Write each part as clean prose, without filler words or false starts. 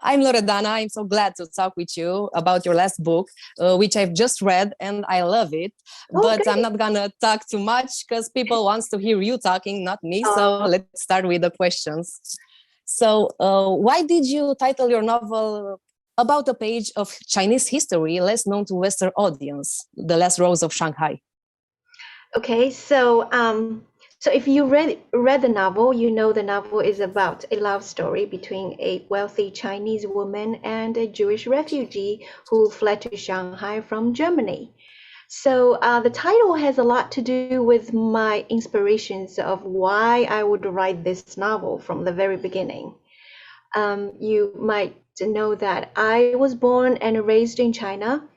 I'm Loredana. I'm so glad to talk with you about your last book, which I've just read and I love it. But great. I'm not gonna talk too much because people wants to hear you talking, not me. So let's start with the questions. So why did you title your novel about a page of Chinese history less known to Western audience, The Last Rose of Shanghai? Okay, so if you read the novel, you know the novel is about a love story between a wealthy Chinese woman and a Jewish refugee who fled to Shanghai from Germany. So the title has a lot to do with my inspirations of why I would write this novel from the very beginning. You might know that I was born and raised in China.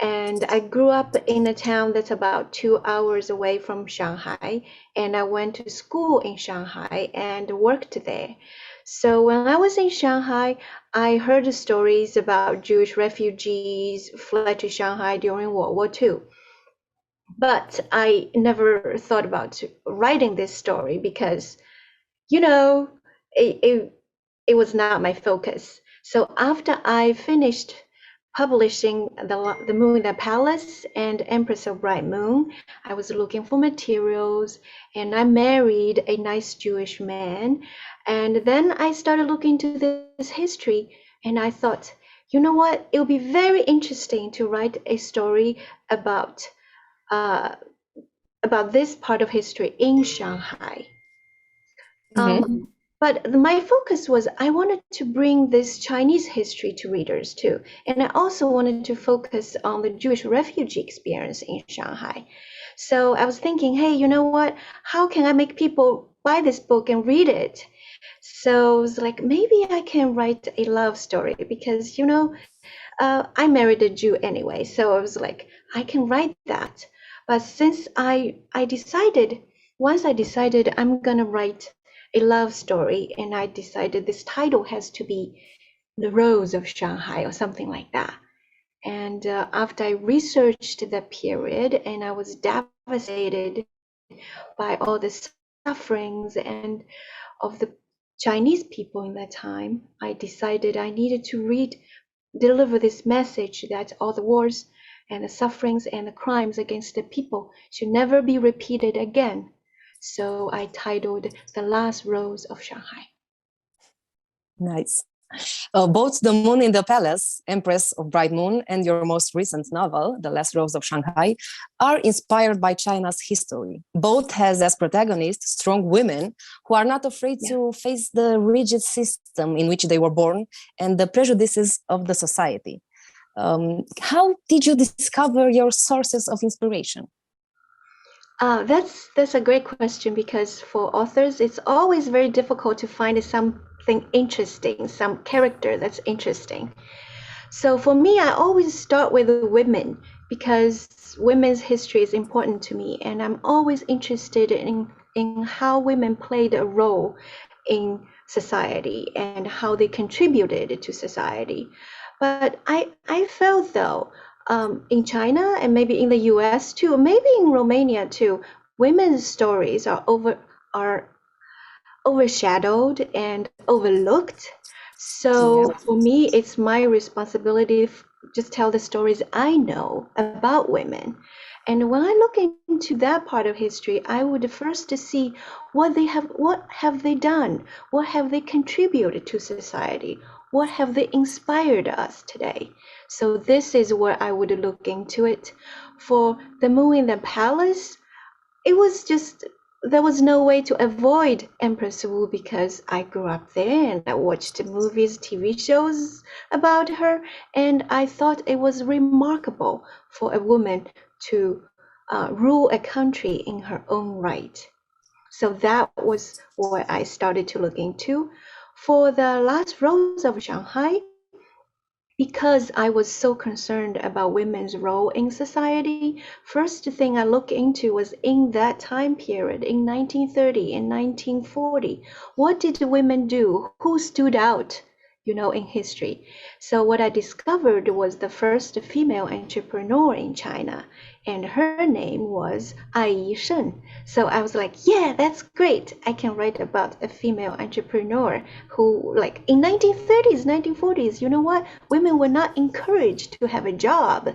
And I grew up in a town that's about 2 hours away from Shanghai. And I went to school in Shanghai and worked there. So when I was in Shanghai, I heard stories about Jewish refugees fled to Shanghai during World War II. But I never thought about writing this story because, it was not my focus. So after I finished publishing the Moon in the Palace and Empress of Bright Moon, I was looking for materials and I married a nice Jewish man. And then I started looking into this history and I thought, you know what, it would be very interesting to write a story about this part of history in Shanghai. But my focus was I wanted to bring this Chinese history to readers too. And I also wanted to focus on the Jewish refugee experience in Shanghai. So I was thinking, hey, you know what? How can I make people buy this book and read it? So I was like, maybe I can write a love story because, I married a Jew anyway. So I was like, I can write that. But since once I decided I'm going to write a love story, and I decided this title has to be The Rose of Shanghai or something like that. And after I researched the period and I was devastated by all the sufferings and of the Chinese people in that time, I decided I needed to deliver this message that all the wars and the sufferings and the crimes against the people should never be repeated again. So I titled The Last Rose of Shanghai. Nice. Both The Moon in the Palace, Empress of Bright Moon, and your most recent novel, The Last Rose of Shanghai, are inspired by China's history. Both has as protagonists strong women who are not afraid to face the rigid system in which they were born and the prejudices of the society. How did you discover your sources of inspiration? That's a great question because for authors, it's always very difficult to find something interesting, some character that's interesting. So for me, I always start with women because women's history is important to me, and I'm always interested in how women played a role in society and how they contributed to society. But I felt though, in China and maybe in the US too, maybe in Romania too, women's stories are overshadowed and overlooked. So for me, it's my responsibility to just tell the stories I know about women. And when I look into that part of history, I would first to see what have they done? What have they contributed to society? What have they inspired us today? So this is where I would look into it. For The Moon in the Palace, it was just, there was no way to avoid Empress Wu because I grew up there and I watched movies, TV shows about her, and I thought it was remarkable for a woman to rule a country in her own right. So that was what I started to look into. For The Last Rose of Shanghai, because I was so concerned about women's role in society, first thing I looked into was in that time period, in 1930 and 1940, what did women do? Who stood out, in history. So what I discovered was the first female entrepreneur in China, and her name was aici. So I was like, yeah, that's great. I can write about a female entrepreneur who, like, in 1930s, 1940s, you know what? Women were not encouraged to have a job.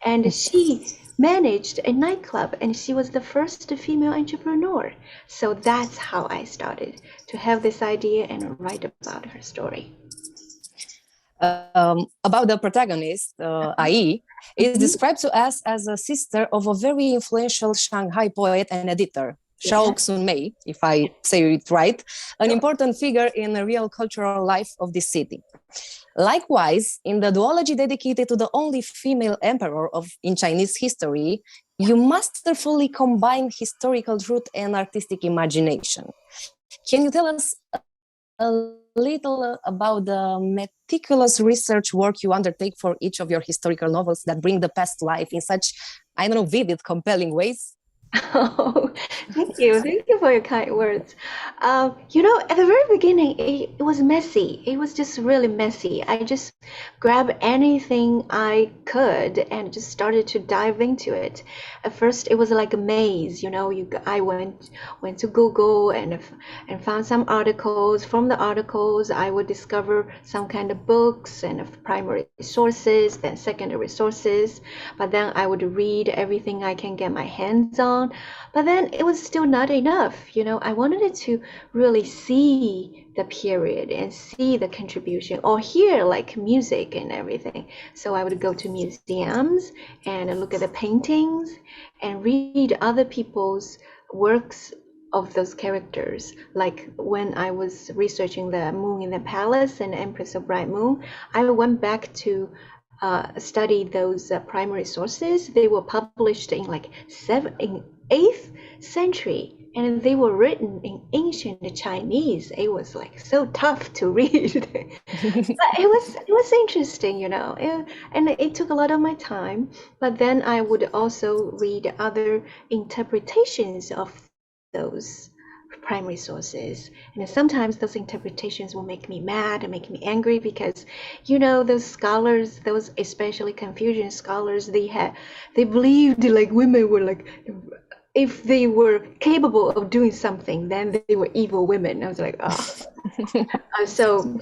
And she managed a nightclub, and she was the first female entrepreneur. So that's how I started to have this idea and write about her story. About the protagonist, Ai, is described to us as a sister of a very influential Shanghai poet and editor, Shao Xunmei, if I say it right, an important figure in the real cultural life of this city. Likewise, in the duology dedicated to the only female emperor in Chinese history, you masterfully combine historical truth and artistic imagination. Can you tell us a little about the meticulous research work you undertake for each of your historical novels that bring the past life in such, vivid, compelling ways? Oh, thank you. Thank you for your kind words. At the very beginning, it was messy. It was just really messy. I just grabbed anything I could and just started to dive into it. At first, it was like a maze. I went to Google and found some articles. From the articles, I would discover some kind of books and primary sources, then secondary sources. But then I would read everything I can get my hands on. But then it was still not enough. I wanted to really see the period and see the contribution, or hear like music and everything. So I would go to museums and look at the paintings and read other people's works of those characters. Like when I was researching the Moon in the Palace and Empress of Bright Moon, I went back to study those primary sources. They were published in like 8th century, and they were written in ancient Chinese. It was like so tough to read, but it was interesting, and it took a lot of my time. But then I would also read other interpretations of those primary sources, and sometimes those interpretations will make me mad and make me angry, because those scholars, those especially Confucian scholars, they believed like women were like, if they were capable of doing something, then they were evil women. I was like, oh. So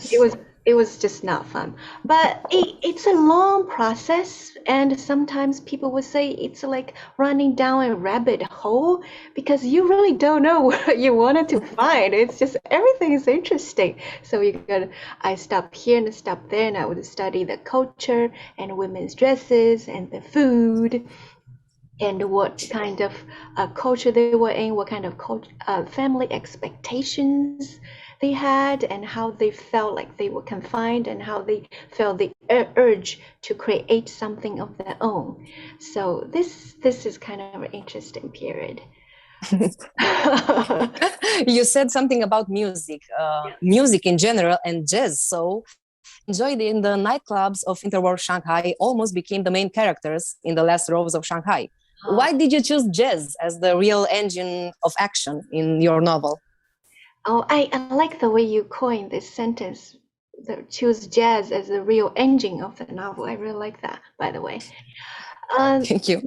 it was just not fun. But it's a long process, and sometimes people would say it's like running down a rabbit hole, because you really don't know what you wanted to find. It's just everything is interesting. So I stop here and stop there, and I would study the culture and women's dresses and the food, and what kind of culture they were in, what kind of family expectations they had, and how they felt like they were confined, and how they felt the urge to create something of their own. So this is kind of an interesting period. You said something about music, music in general, and jazz. So enjoyed in the nightclubs of interwar Shanghai almost became the main characters in the Last Rose of Shanghai. Why did you choose jazz as the real engine of action in your novel? Oh, I like the way you coined this sentence, choose jazz as the real engine of the novel. I really like that, by the way. Thank you.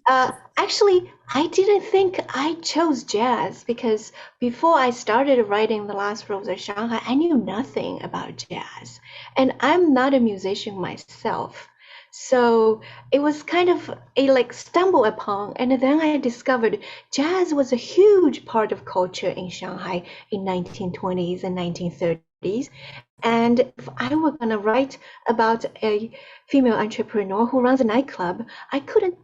Yeah, actually, I didn't think I chose jazz, because before I started writing The Last Rose of Shanghai, I knew nothing about jazz. And I'm not a musician myself. So it was kind of a stumble upon, and then I discovered jazz was a huge part of culture in Shanghai in 1920s and 1930s. And if I were gonna write about a female entrepreneur who runs a nightclub, I couldn't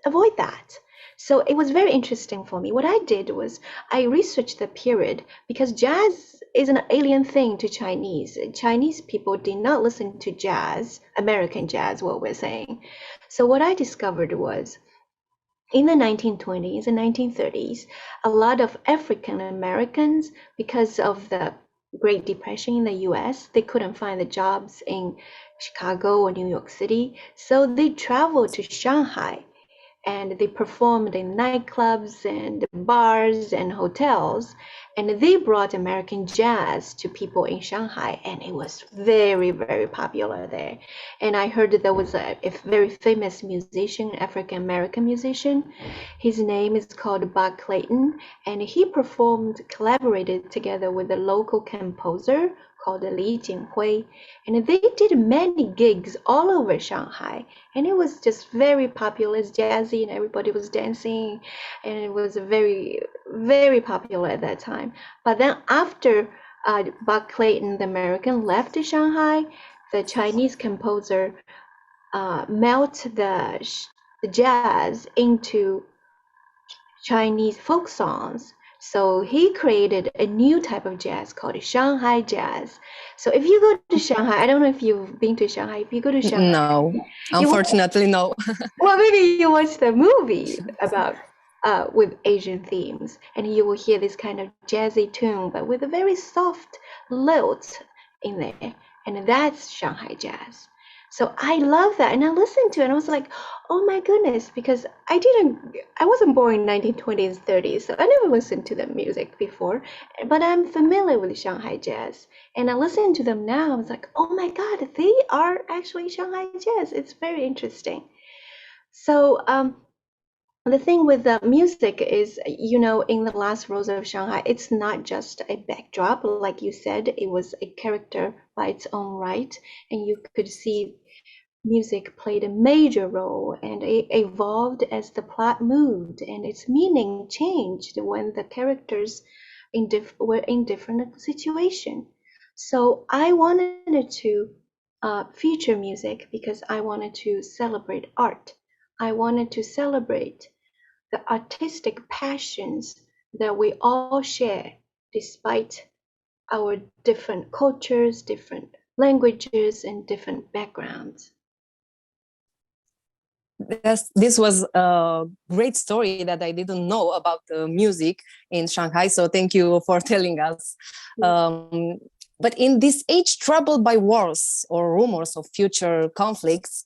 avoid that. So it was very interesting for me. What I did was I researched the period, because jazz is an alien thing to Chinese. Chinese people did not listen to jazz, American jazz, what we're saying. So what I discovered was, in the 1920s and 1930s, a lot of African Americans, because of the Great Depression in the US, they couldn't find the jobs in Chicago or New York City. So they traveled to Shanghai, and they performed in nightclubs and bars and hotels, and they brought American jazz to people in Shanghai, and it was very, very popular there. And I heard that there was a very famous musician, African American musician. His name is called Buck Clayton, and he collaborated together with a local composer called Li Jinghui, and they did many gigs all over Shanghai, and it was just very popular. It's jazzy, and everybody was dancing, and it was very, very popular at that time. But then after Buck Clayton, the American, left Shanghai, the Chinese composer melted the jazz into Chinese folk songs. So he created a new type of jazz called Shanghai jazz. So if you go to Shanghai, I don't know if you've been to Shanghai. If you go to Shanghai, No, unfortunately, no. well, maybe you watch the movie about with Asian themes, and you will hear this kind of jazzy tune, but with a very soft lilt in there, and that's Shanghai jazz. So I love that, and I listened to it, and I was like, oh my goodness, because I wasn't born in 1920s, 30s, so I never listened to the music before, but I'm familiar with Shanghai jazz, and I listen to them now. I was like, oh my God, they are actually Shanghai jazz. It's very interesting. So the thing with the music is, in the Last Rose of Shanghai, it's not just a backdrop. Like you said, it was a character by its own right. And you could see music played a major role, and it evolved as the plot moved, and its meaning changed when the characters were in different situations. So I wanted to feature music because I wanted to celebrate art. I wanted to celebrate the artistic passions that we all share despite our different cultures, different languages, and different backgrounds. This was a great story that I didn't know about the music in Shanghai, so thank you for telling us. But in this age troubled by wars or rumors of future conflicts,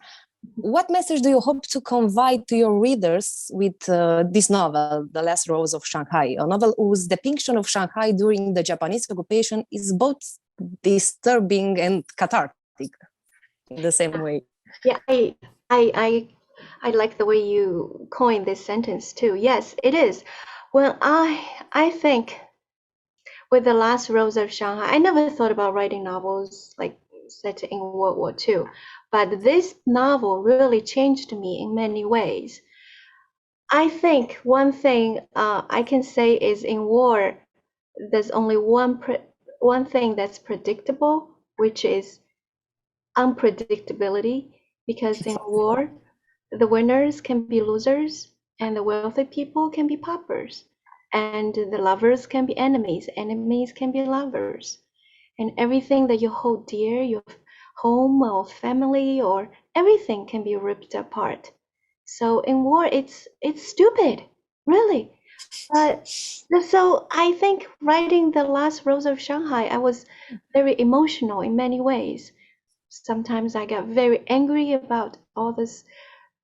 what message do you hope to convey to your readers with this novel, The Last Rose of Shanghai, a novel whose depiction of Shanghai during the Japanese occupation is both disturbing and cathartic in the same way? Yeah, I like the way you coined this sentence too. Yes, it is. Well, I think with The Last Rose of Shanghai, I never thought about writing novels like set in World War II, but this novel really changed me in many ways. I think one thing I can say is in war, there's only one thing that's predictable, which is unpredictability, because in war, the winners can be losers, and the wealthy people can be paupers, and the lovers can be enemies, enemies can be lovers, and everything that you hold dear, your home or family or everything, can be ripped apart. So in war, it's stupid, really. So I think writing The Last Rose of Shanghai, I was very emotional in many ways. Sometimes I got very angry about all this,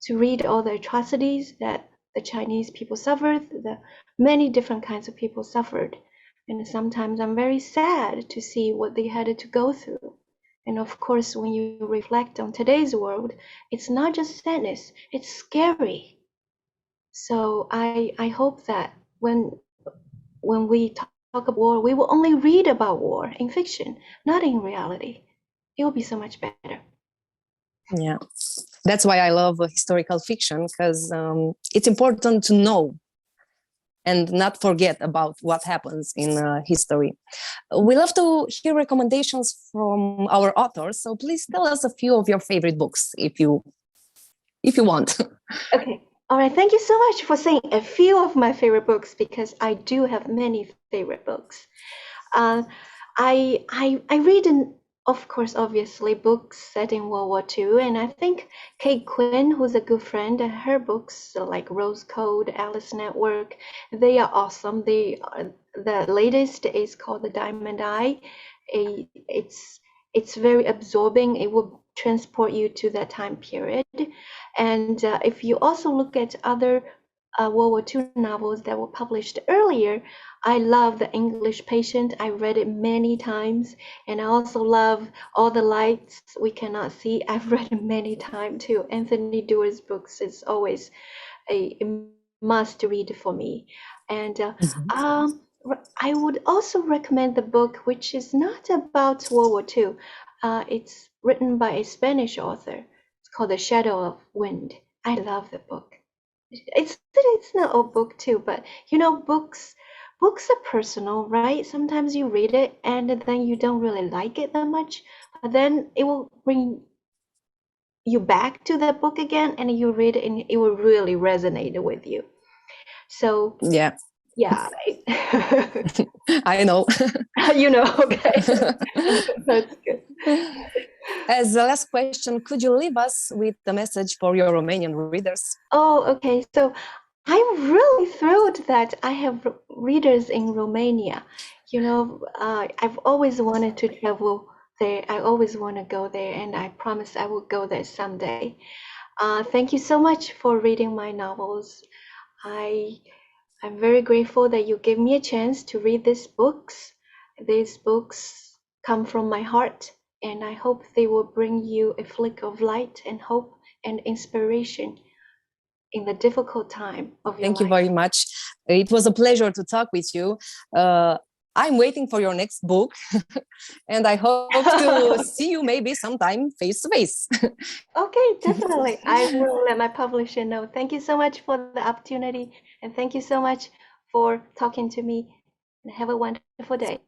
to read all the atrocities that the Chinese people suffered, the many different kinds of people suffered. And sometimes I'm very sad to see what they had to go through. And of course, when you reflect on today's world, it's not just sadness, it's scary. So I hope that when we talk about war, we will only read about war in fiction, not in reality. It will be so much better. Yeah, that's why I love historical fiction, because it's important to know and not forget about what happens in history. We love to hear recommendations from our authors, so please tell us a few of your favorite books if you want. Okay. All right. Thank you so much for saying a few of my favorite books, because I do have many favorite books. I read, of course, obviously, books set in World War II, and I think Kate Quinn, who's a good friend, her books like Rose Code, Alice Network, they are awesome. The latest is called The Diamond Eye. It's very absorbing. It will transport you to that time period. And if you also look at other World War II novels that were published earlier. I love The English Patient. I read it many times, and I also love All the Lights We Cannot See. I've read it many times too. Anthony Doerr's books is always a must read for me. And I would also recommend the book, which is not about World War II. It's written by a Spanish author. It's called The Shadow of Wind. I love the book. It's an old book too, but you know, books are personal, right? Sometimes you read it and then you don't really like it that much, but then it will bring you back to that book again, and you read it and it will really resonate with you. So Yeah, I know. You know, okay. That's good. As the last question, could you leave us with a message for your Romanian readers? Oh, okay. So I'm really thrilled that I have readers in Romania. You know, I've always wanted to travel there. I always want to go there, and I promise I will go there someday. Thank you so much for reading my novels. I'm very grateful that you gave me a chance to read these books. These books come from my heart, and I hope they will bring you a flick of light and hope and inspiration in the difficult time of your Thank life. you very much. It was a pleasure to talk with you. I'm waiting for your next book, and I hope to see you maybe sometime face to face. Okay, definitely. I will let my publisher know. Thank you so much for the opportunity, and thank you so much for talking to me. And have a wonderful day.